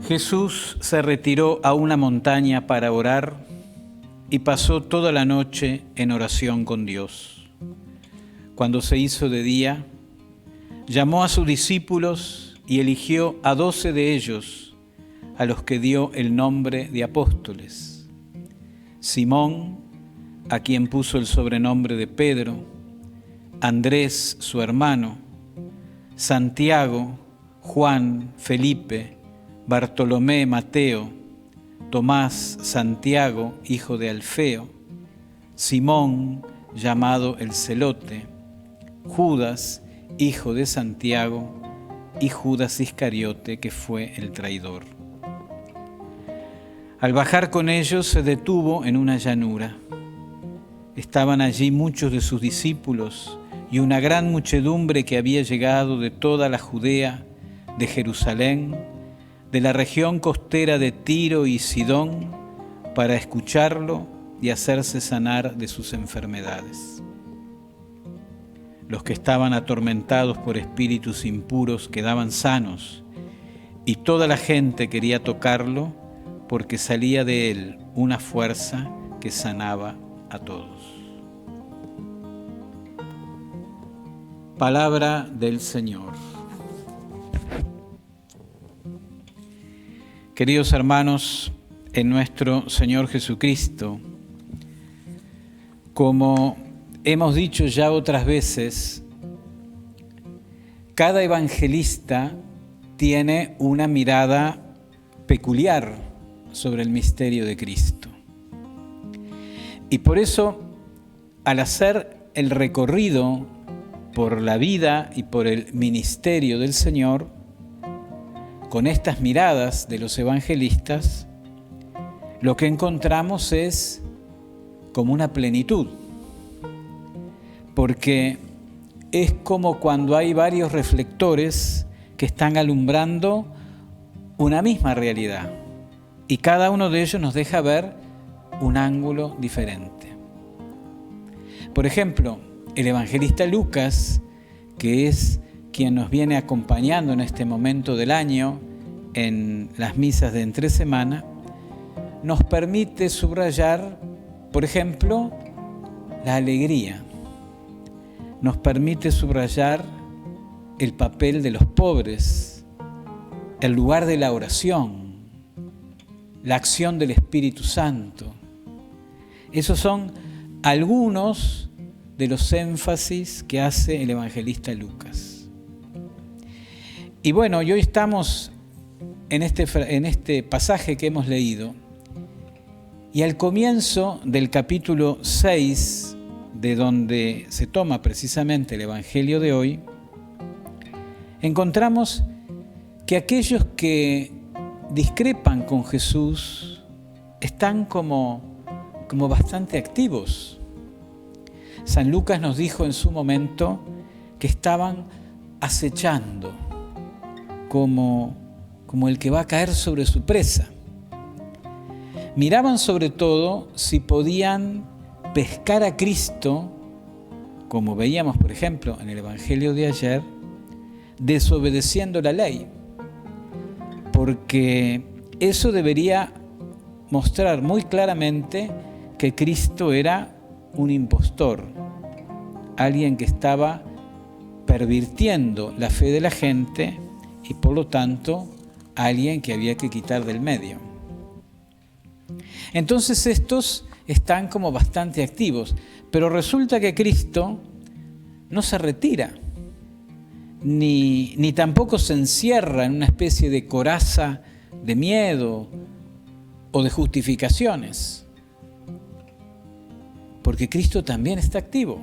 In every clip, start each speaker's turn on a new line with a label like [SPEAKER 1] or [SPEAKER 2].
[SPEAKER 1] Jesús se retiró a una montaña para orar y pasó toda la noche en oración con Dios. Cuando se hizo de día, llamó a sus discípulos y eligió a 12 de ellos, a los que dio el nombre de apóstoles: Simón, a quien puso el sobrenombre de Pedro; Andrés, su hermano; Santiago, Juan, Felipe, Bartolomé, Mateo; Tomás, Santiago, hijo de Alfeo; Simón, llamado el Celote; Judas, hijo de Santiago; y Judas Iscariote, que fue el traidor. Al bajar con ellos se detuvo en una llanura. Estaban allí muchos de sus discípulos y una gran muchedumbre que había llegado de toda la Judea, de Jerusalén, de la región costera de Tiro y Sidón, para escucharlo y hacerse sanar de sus enfermedades. Los que estaban atormentados por espíritus impuros quedaban sanos, y toda la gente quería tocarlo, porque salía de él una fuerza que sanaba a todos. Palabra del Señor. Queridos hermanos, en nuestro Señor Jesucristo, como hemos dicho ya otras veces, cada evangelista tiene una mirada peculiar sobre el misterio de Cristo. Y por eso, al hacer el recorrido por la vida y por el ministerio del Señor, con estas miradas de los evangelistas, lo que encontramos es como una plenitud, porque es como cuando hay varios reflectores que están alumbrando una misma realidad, y cada uno de ellos nos deja ver un ángulo diferente. Por ejemplo, el evangelista Lucas, que es quien nos viene acompañando en este momento del año en las misas de entre semana, nos permite subrayar, por ejemplo, la alegría. Nos permite subrayar el papel de los pobres, el lugar de la oración, la acción del Espíritu Santo. Esos son algunos de los énfasis que hace el evangelista Lucas. Y bueno, y hoy estamos en este pasaje que hemos leído, y al comienzo del capítulo 6, de donde se toma precisamente el Evangelio de hoy, encontramos que aquellos que discrepan con Jesús están como bastante activos. San Lucas nos dijo en su momento que estaban acechando, como el que va a caer sobre su presa. Miraban sobre todo si podían pescar a Cristo, como veíamos, por ejemplo, en el Evangelio de ayer, desobedeciendo la ley, porque eso debería mostrar muy claramente que Cristo era un impostor, alguien que estaba pervirtiendo la fe de la gente y por lo tanto alguien que había que quitar del medio. Entonces estos están como bastante activos, pero resulta que Cristo no se retira, ni tampoco se encierra en una especie de coraza de miedo o de justificaciones, porque Cristo también está activo,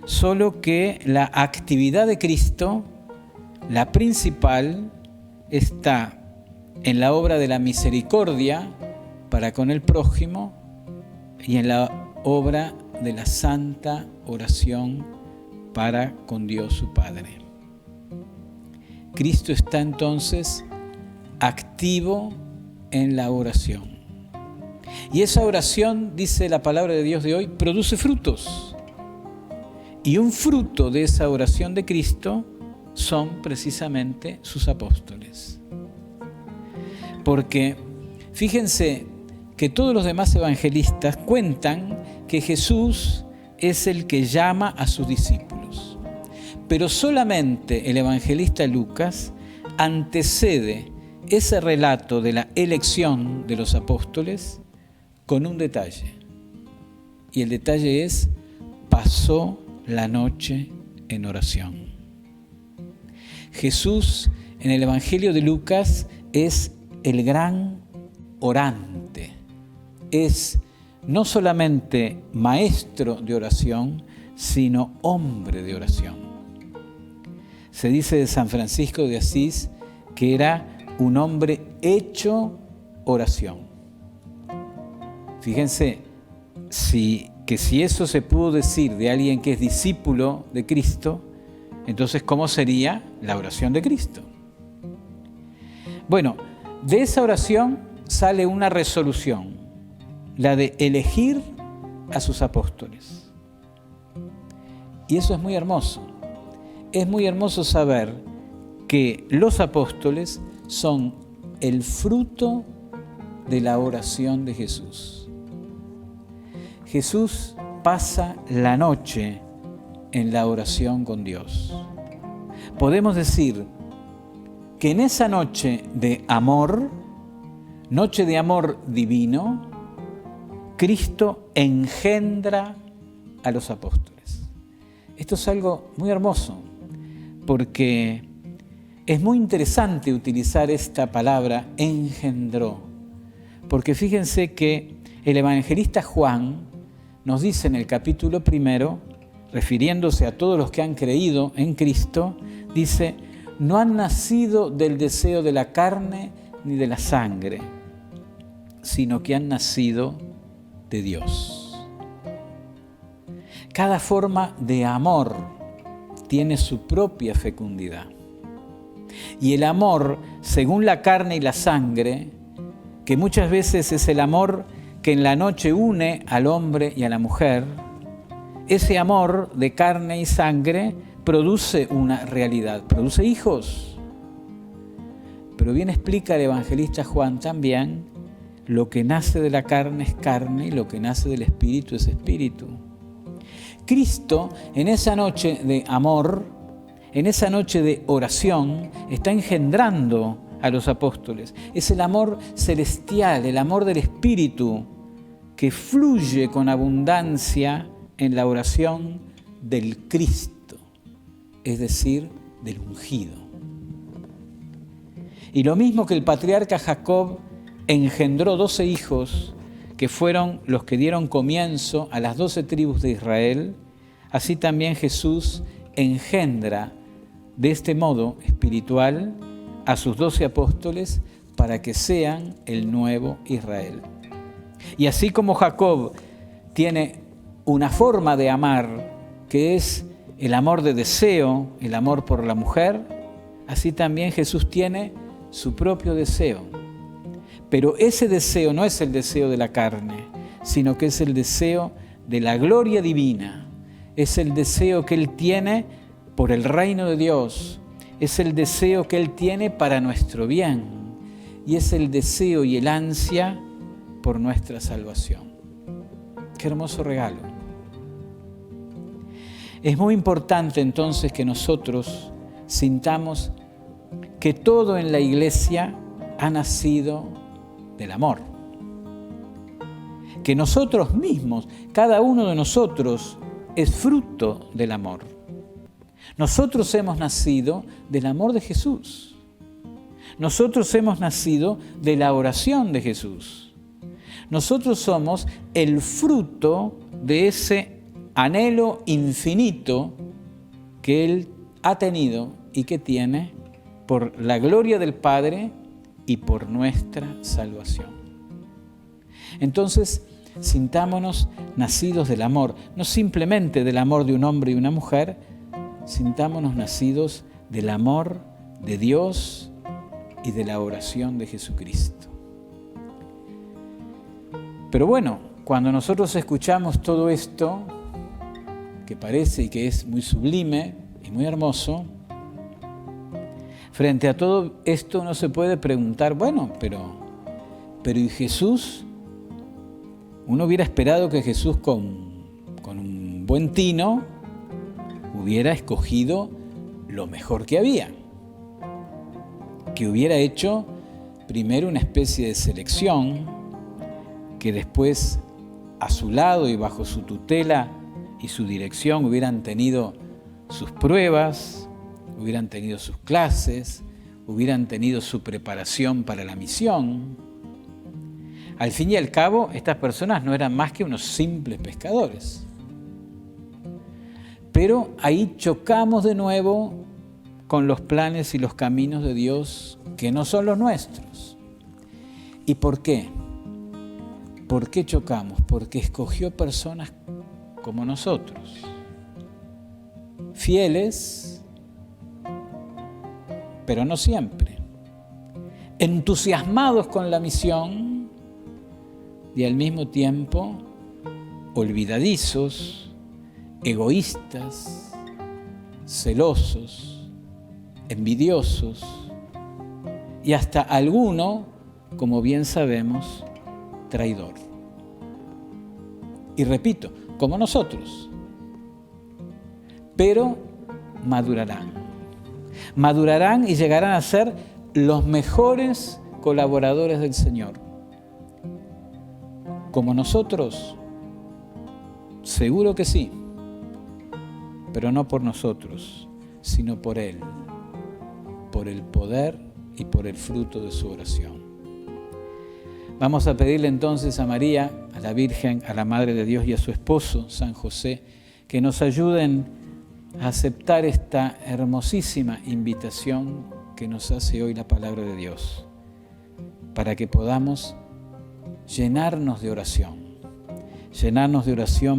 [SPEAKER 1] solo que la actividad de Cristo, la principal, está en la obra de la misericordia para con el prójimo y en la obra de la santa oración para con Dios su Padre. Cristo está entonces activo en la oración. Y esa oración, dice la palabra de Dios de hoy, produce frutos. Y un fruto de esa oración de Cristo son precisamente sus apóstoles. Porque fíjense que todos los demás evangelistas cuentan que Jesús es el que llama a sus discípulos. Pero solamente el evangelista Lucas antecede ese relato de la elección de los apóstoles con un detalle. Y el detalle es: pasó la noche en oración. Jesús en el Evangelio de Lucas es el gran orante. Es no solamente maestro de oración, sino hombre de oración. Se dice de San Francisco de Asís que era un hombre hecho oración. Fíjense, si eso se pudo decir de alguien que es discípulo de Cristo, entonces ¿cómo sería la oración de Cristo? Bueno, de esa oración sale una resolución, la de elegir a sus apóstoles. Y eso es muy hermoso. Es muy hermoso saber que los apóstoles son el fruto de la oración de Jesús. Jesús pasa la noche en la oración con Dios. Podemos decir que en esa noche de amor divino, Cristo engendra a los apóstoles. Esto es algo muy hermoso, porque es muy interesante utilizar esta palabra engendró, porque fíjense que el evangelista Juan nos dice en el capítulo 1, refiriéndose a todos los que han creído en Cristo, dice: no han nacido del deseo de la carne ni de la sangre, sino que han nacido de Dios. Cada forma de amor tiene su propia fecundidad. Y el amor, según la carne y la sangre, que muchas veces es el amor que en la noche une al hombre y a la mujer, ese amor de carne y sangre produce una realidad, produce hijos. Pero bien explica el evangelista Juan también: lo que nace de la carne es carne y lo que nace del espíritu es espíritu. Cristo, en esa noche de amor, en esa noche de oración, está engendrando a los apóstoles. Es el amor celestial, el amor del espíritu, que fluye con abundancia en la oración del Cristo, es decir, del ungido. Y lo mismo que el patriarca Jacob engendró 12 hijos, que fueron los que dieron comienzo a las 12 tribus de Israel, así también Jesús engendra de este modo espiritual a sus 12 apóstoles para que sean el nuevo Israel. Y así como Jacob tiene una forma de amar, que es el amor de deseo, el amor por la mujer, así también Jesús tiene su propio deseo. Pero ese deseo no es el deseo de la carne, sino que es el deseo de la gloria divina. Es el deseo que Él tiene por el reino de Dios. Es el deseo que Él tiene para nuestro bien. Y es el deseo y el ansia por nuestra salvación. Qué hermoso regalo. Es muy importante entonces que nosotros sintamos que todo en la iglesia ha nacido del amor. Que nosotros mismos, cada uno de nosotros, es fruto del amor. Nosotros hemos nacido del amor de Jesús. Nosotros hemos nacido de la oración de Jesús. Nosotros somos el fruto de ese anhelo infinito que Él ha tenido y que tiene por la gloria del Padre y por nuestra salvación. Entonces, sintámonos nacidos del amor, no simplemente del amor de un hombre y una mujer, sintámonos nacidos del amor de Dios y de la oración de Jesucristo. Pero bueno, cuando nosotros escuchamos todo esto, que parece y que es muy sublime y muy hermoso, frente a todo esto uno se puede preguntar, bueno, pero ¿y Jesús? Uno hubiera esperado que Jesús con un buen tino hubiera escogido lo mejor que había, que hubiera hecho primero una especie de selección, que después a su lado y bajo su tutela y su dirección hubieran tenido sus pruebas, hubieran tenido sus clases, hubieran tenido su preparación para la misión. Al fin y al cabo, estas personas no eran más que unos simples pescadores. Pero ahí chocamos de nuevo con los planes y los caminos de Dios que no son los nuestros. ¿Y por qué? ¿Por qué chocamos? Porque escogió personas como nosotros, fieles, pero no siempre, entusiasmados con la misión y al mismo tiempo olvidadizos, egoístas, celosos, envidiosos y hasta alguno, como bien sabemos, traidor. Y repito, como nosotros, pero madurarán y llegarán a ser los mejores colaboradores del Señor. Como nosotros, seguro que sí, pero no por nosotros, sino por Él, por el poder y por el fruto de su oración. Vamos a pedirle entonces a María, a la Virgen, a la Madre de Dios y a su esposo, San José, que nos ayuden a aceptar esta hermosísima invitación que nos hace hoy la palabra de Dios, para que podamos llenarnos de oración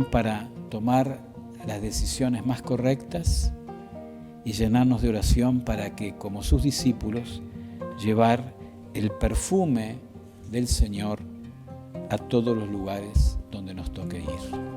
[SPEAKER 1] para tomar las decisiones más correctas y llenarnos de oración para que, como sus discípulos, llevar el perfume del Señor a todos los lugares donde nos toque ir.